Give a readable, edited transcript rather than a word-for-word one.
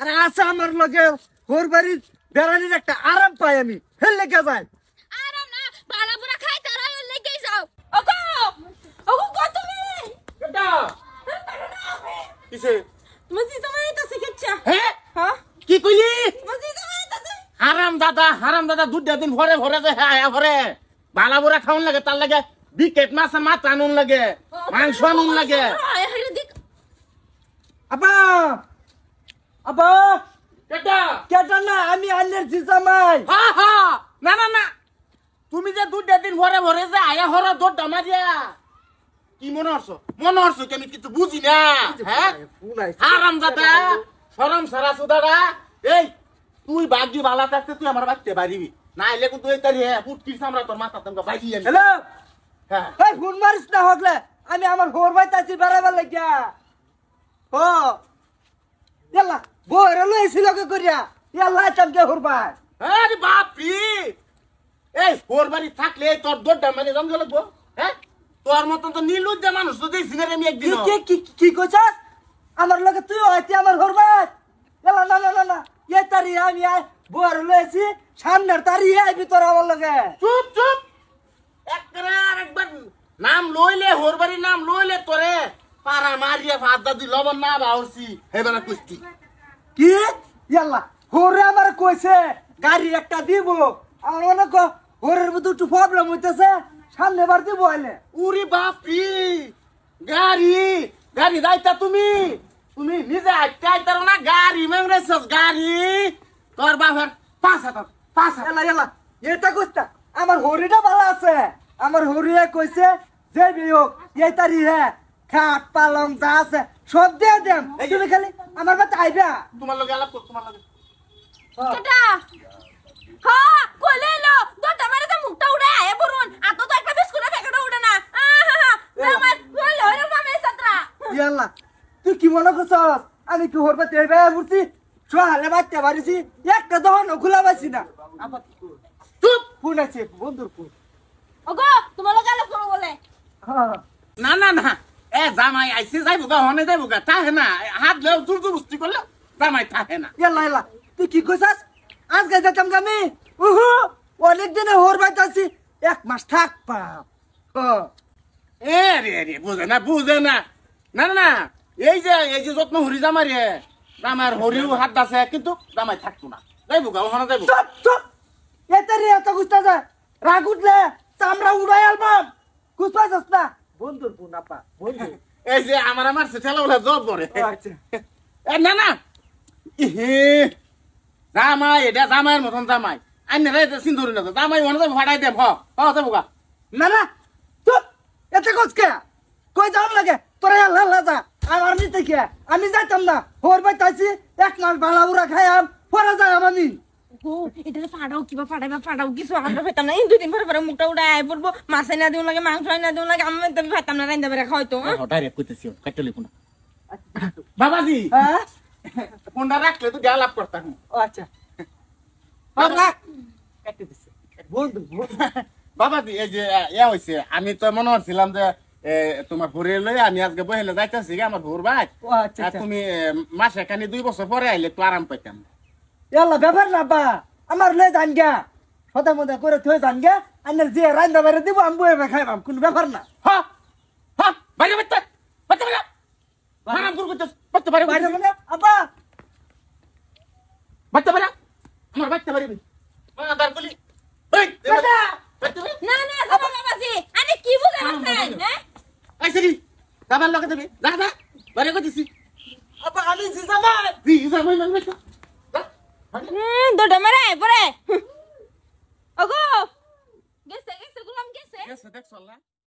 আরে আছে আমার লগে ওর বাড়ির বেড়ানির একটা আরাম পাই আমি হেলে কে যাই আরাম না বালা বুড়া খাই তারা ওর লেগে যাও ওগো ওগো কত তুমি কেডা কিসে মজি তোমায় তো শিখেছা হ্যাঁ হ্যাঁ কি কইলি মজি তোমায় তো হারাম দাদা দুধ দিন ভরে ভরে যায় হ্যাঁ ভরে বালা বুড়া খাওন লাগে তার লাগে বিকেট মাছের মাথা আনুন লাগে মাংস আনুন লাগে হেলে দেখ আব্বা আব্বা কেডা কেডা না আমি অ্যালার্জি জামাই হ্যাঁ হ্যাঁ না না না তুমি যে দুধ দিন ভরে ভরে যায় আয়া হরা দড়টা মারিয়া কি মনে হচ্ছে কি আমি কিছু বুঝি না হ্যাঁ হারাম দাদা শরম সারা সুদারা এই তুই বাগি বালা থাকতে তুই আমার বাড়তে পারিবি না এলে কিন্তু এই তারি ফুটকির সামরা তোর মাথা তোমাকে বাগি আমি হ্যালো হ্যাঁ এই ফোন মারিস না হগলে আমি আমার হোর ভাই তাছি বেড়াবার লাগিয়া ও ইয়াল্লা বইরা লইছিল কে করিয়া ইয়াল্লা চামকে হোর ভাই আরে বাপ রে এই হোর বাড়ি থাকলে তোর দড়টা মানে জম লাগবো হ্যাঁ তোর মতন তো নীলুজ্জা মানুষ তো দেখছি না আমি একদিন কি কইছাস আমার লগে তুই হইতি আমার হোর ভাই ইয়াল্লা না না না না এই তারি আমি বইরা লইছি সামনের তারি আইবি তোর আমার লগে চুপ চুপ একবার নাম লইলে হোর বাড়ির নাম লইলে তোরে পারা মারিয়া ভাত দাদি লবণ না বাউরছি হেবেলা কুস্তি কি ইয়াল্লা হোরে আমার কইছে গাড়ি একটা দিব আমার মনে কো হোরের মধ্যে একটু প্রবলেম হইতেছে সামনে বার দিব আইলে উরি বাপরি গাড়ি যাইতা তুমি নিজে আইতার না গাড়ি মেংরেছস গাড়ি তোর বাপের পাঁচ হাজার ইয়াল্লা এটা কইতা আমার হরিটা ভালো আছে আমার হরিয়ে কইছে যে বিয়োগ এই তারি হ্যাঁ খাট পালং যা আছে সব দিয়ে দেম তুমি খালি আমার বাড়িতে আইবা তোমার লগে আলাপ কর তোমার লগে কেডা হ্যাঁ কইলে লো দড়টা মারে তো মুখটা উড়ে আয় বরুন আতো তো একটা বিস্কুটের প্যাকেটও উড়ে না আমার কইলে ওরে মামে সাতরা ইয়াল্লা তুই কি মনে করছস আমি কি হরবা তেবে বুঝছি সোহালে বাচ্চা বাড়িছি একটা দহন খোলা বাসি না চুপ ফোন আছে বন্ধুর ফোন ওগো তোমার লগে আলাপ করব বলে না না না এ জামাই আইছে যাইবো গা হনে যাইবো গা তাহে না হাত লেও তুই বুঝতি করলে জামাই তাহে না ইয়াল্লা তুই কি কইছাস আজকে যেতাম আমি অনেক দিনে হোর বাইতাছি 1 মাস থাক পাপ এ রে বুঝে না না না এই যে যত্ন হরি জামাই রে জামার হরিও হাত দাসে কিন্তু জামাই থাকতো না যাইবো গা হনে যাইবো চুপ এতে রে এত গুস্তা যায় রাগ উঠলে চামড়া উড়াই আলবাম কুসপাইছস না বন্ধুর ফোন আপা বন্ধু এই যে আমার ঠেলা ওলা জব করে আচ্ছা না না ইহে জামাই এটা জামাইয়ের মতন জামাই আইনে রে সিন্ধুরি না জামাই মনে তো ফাটাই দেব যাবো গা না না চুপ এতে কসকে কই যাও লাগে তোরা আল্লাহ যা আমার নিতে কি আমি যাইতাম না হোর বাই তাইছি 1 মাস বালা উড়া খাইয়াম পরে যাইম আমি ও এটা ফাড়াও কিবা ফাড়াও কিছু আমরা পেতাম না এই 2 দিন পরে মুখটা উড়ে আয় পড়বো মাছ না দিও লাগে মাংস না দিও লাগে আমি তো পেতাম না রাইন্দা বেরা খাইতো ডাইরেক্ট কইতেছি কাটলি কোন বাবাজি হ্যাঁ ফোনটা রাখলে তো লাভ করতাম ও আচ্ছা বাবা কাটতে দিছে বন্ধু বাবাজি এই যে হইছে আমি তো মনে হচ্ছিলাম যে তোমার ভরে লই আমি আজকে বহেলে যাইতাছি আমার ভোর ভাই আচ্ছা তুমি মাসে খানি 2 বছর পরে আইলে তো আরাম পাইতাম ইয়াল্লা ব্যাপার না বা আমার লে জান গা সদা মদা করে থই জান গা আন্নার যে রান্দা বাইরে দিব আমি বইবে খাইবাম কোন ব্যাপার না হ্যাঁ বাইরে বাচ্চা হারাম করতে বাইরে মানে আব্বা বাচ্চা বাইরে আমার বাচ্চা বাইরে দাঁড় বলি না বাবাজি আরে কি বুঝে আছেন হ্যাঁ আইসরি দাবার লগে দেবে যা বাইরে কইতেছি আব্বা আমি জিজামাই মানে দড়টা মারে পরে ওগো গেছে গুলাম গেছে দেখছ আল্লাহ